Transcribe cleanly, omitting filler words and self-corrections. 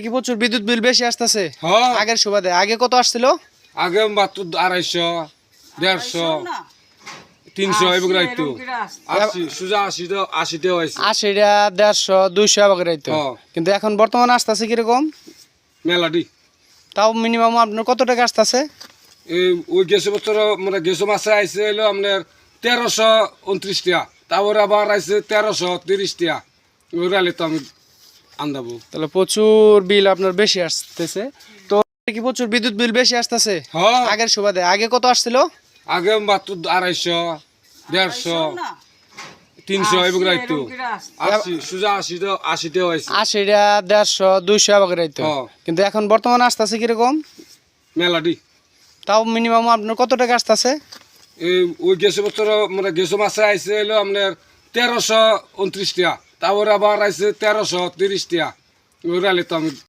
কি প্রচুর বিদ্যুৎ বিল বেশি আসতেছে হ্যাঁ আগের সুবাদে? আগে কত আসছিল? আগে মাত্র 250 150 300 এগুলো আইতো 80 সোজা 80 হয়েছে 80টা 150 200 এবার রাইতো। হ্যাঁ। কিন্তু এখন বর্তমানে আসতেছে কিরকম? মেলাডি তাও মিনিমাম আপনার কত টাকা আসতেছে? এই ওই গেছে বছর মানে গেছে মাসে আইছে হলো আপনার 1329 টাকা, তারপরে আবার আইছে 1330 টাকা। ওই রালে তো আমি আন্দাবো। তাহলে প্রচুর বিল আপনার বেশি আসতেছে। তো কি প্রচুর বিদ্যুৎ বিল বেশি আসতেছে হ্যাঁ আগের সুবাদে? আগে কত আসছিল? আগে মাত্র 250 150 300 এগুলো আইতো 80 সোজা 80 হয়েছে 80টা 150 200 এবার রাইতো। হ্যাঁ। কিন্তু এখন বর্তমানে আসতেছে কিরকম? মেলাডি তাও মিনিমাম আপনার কত টাকা আসতেছে? এই ওই গেছে বছর মানে গেছে মাসে আইছে হলো আপনার 1329 টাকা, তারপরে আবার আইছে 1330 টাকা। ওই রালে তো আমি